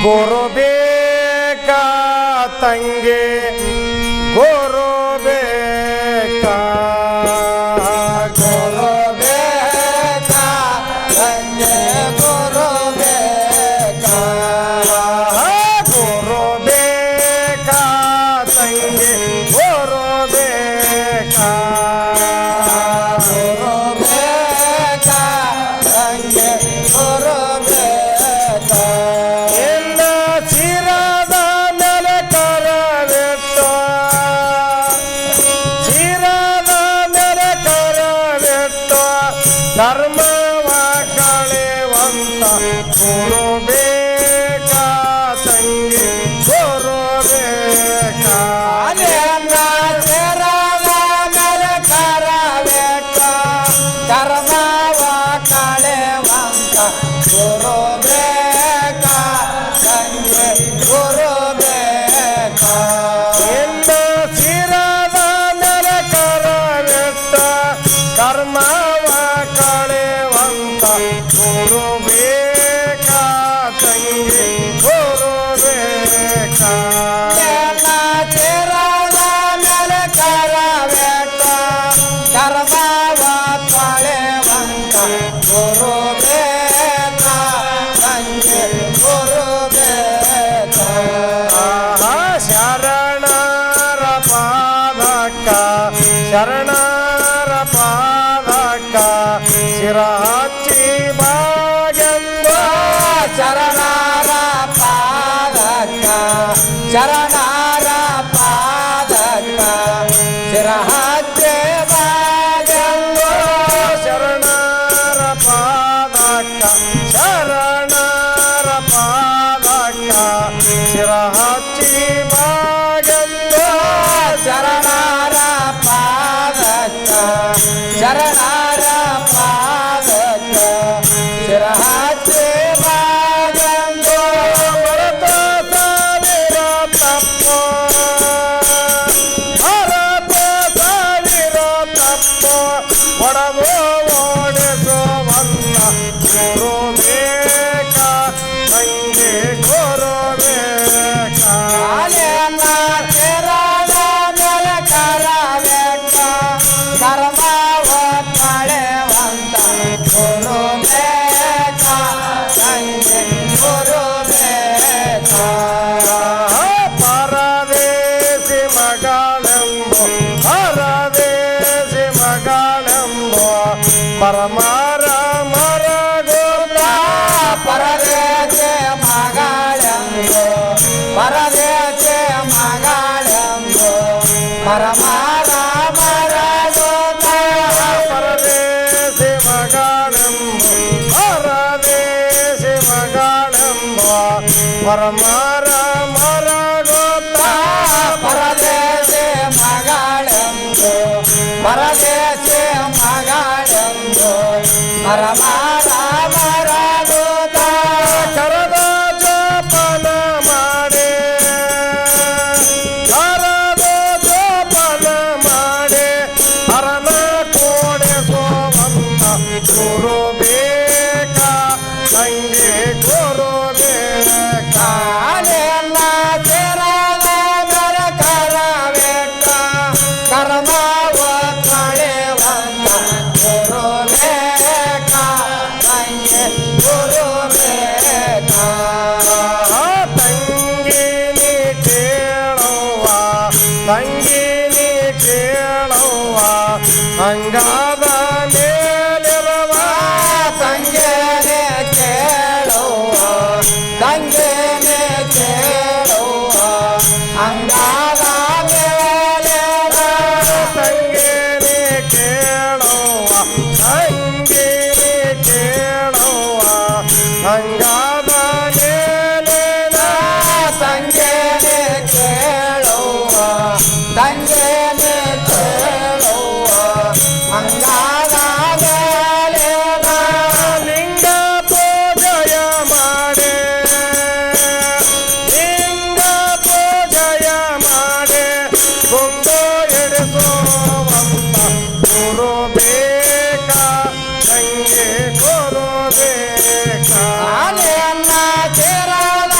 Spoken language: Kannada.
ಗುರು ಬೇಕಾ ತಂಗೆ ಗುರು ಬೇಕಾ ಗುರು ಬೇಕಾ ತಂಗೆ ಗುರು ಬೇಕಾ ಗುರು ಬೇಕಾ ತಂಗೆ ಗುರು ಬೇಕಾ ಗುರು ಬೇಕಾ ತಂಗೆ ಗುರು ಬೇಕಾ ಎಲ್ಲ ಶಿರದ ಮೇಲೆ ಕರವಿಟ್ಟು ಶಿರದ ಮೇಲೆ ಕರವಿಟ್ಟು ಧರ್ಮವ ಕಳೆವಂತ ಗುರು ಬೇಕಾ ತಂಗಿ ಗುರು ಬೇಕಾ ಅಲೆಯನ್ನ ಸೇರದ ಮೇಲೆ ಕರವೆಟ್ಟ ಕರ್ಮವ ಕಳೆವಂತ ಗುರು ಬೇಕಾ ತಂಗೆ ಗುರು ಬೇಕಾ ಎಲ್ಲ ಶಿರದ ಮೇಲೆ ಕರವಿಟ್ಟ ಕರ್ಮವ ಕಳೆವಂತ ಗುರು ಬೇಕಾ ತಂಗಿ ಗುರು ಬೇಕಾ ಎಲ್ಲ ಸೇರದ ಮೇಲೆ ಕರವೆಟ್ಟ ಕರ್ಮವ ಕಳೆವಂತ ಗುರು ಬೇಕಾ ತಂಗೆ ಗುರು ಬೇಕಾ ಶರಣರ ಪಾದಕ್ಕ ಶರಣರ ಪಾದಕ್ಕ ಶಿರ ಹಚ್ಚಿ ಬಾಗೆಂದು ಶರಣರ ಪಾದಕ್ಕ ಶರಣರ ಪಾದಕ್ಕ ಶಿರ ಹಚ್ಚೆ ಬಾಗೆಂದು ಶರಣರ ಪಾದಕ್ಕ ಶರಣರ ಪಾದಕ್ಕ ಶಿರ ಹಚ್ಚಿ ಬಾಗೆಂದು ಶರಣರ ಪಾದಕ್ಕ ಶರಣರ ಪಾದಕ್ಕ ಶಿರ ಹಚ್ಚೆ ಬಾಗೆಂದು ಭರತ ಸಾವಿರ ತಪ್ಪು ಭರತ ಸಾವಿರ ತಪ್ಪು ಒಡದು ಓಡಿಸುವಲ್ಲ ಗುರು ಬೇಕಾ ತಂಗೆ ಗುರು ಬೇಕಾ ಅಲೆಯನ್ನ ಸೇರದ ಮೇಲೆ ಕರವೆಟ್ಟ ಕರ್ಮವ ಕಳೆವಂತ ಗುರು ಬೇಕಾ ತಂಗೆ ಗುರು ಬೇಕಾ ಪರದೇಶಿ ಮಗಳೆಂಬು ಪರದೇಶಿ ಮಗಳೆಂಬು ಪರಮಾರ ಮರಗೋದ ಪರದೇಶ ಮಗಳೆಂದು ಪರದೇಶ ಮಗಳೆಂದು ಪರಮಾರ ಮರಗೋತ ಪರದೇಶಿ ಮಗಳೆಂಬು ಪರದೇಶಿ ಮಗಳೆಂಬು ಪರಮಾರ ಮರಗೋದ ಪರದೇಶ ಮಗಳೆಂದು ಪರದೇಶ ಮಗಳೆಂದು ಪರಮಾರ ಮರಗೋತ ಕರದ ಜೋಪಾನ ಮಾಡಿ ಕರದ ಜೋಪಾನ ಮಾಡಿ ಹರನ ಕೋಡಿಸುವಂತ ಗುರು ಬೇಕಾ ತಂಗೆ ಗುರು ಬೇಕಾ ಅಲೆಯನ್ನ ಸೇರದ ಮೇಲೆ ಕರವೆಟ್ಟ ಕರ್ಮವ ಕಳೆವಂತ ಗುರು ಬೇಕಾ ತಂಗೆ ಗುರು ಬೇಕಾ ತಂಗಿನಿ ಕೇಳುವ ತಂಗಿನಿ ಕೇಳುವ ಹಂಗಾದ ಮೇಲಿರುವ ತಂಗೇನೆ ಕೇಳುವ ತಂಗೇನೆ ಕೇಳುವ ಅಂಗಾದ ಮೇಲೆ ತಂಗಿನಿ ಕೇಳುವ ತಂಗಿನಿ ಕೇಳುವ ಹಂಗಾದ ಮೇಲಿನ ತಂಗೇನೆ ಕೇಳುವ ತಂಗೇನೆ ಕೇಳುವ ಅಂಗಾದ ಮೇಲೆ ಲಿಂಗ ಪೂಜೆಯ ಮಾಡಿ ಲಿಂಗ ಪೂಜೆಯ ಮಾಡಿ ಗುಂಡು ಎಡಿಸುವಂತ ಗುರು ಬೇಕಾ ತಂಗೆ ಗುರು ಬೇಕಾ ಅಲೆಯನ್ನ ಸೇರದ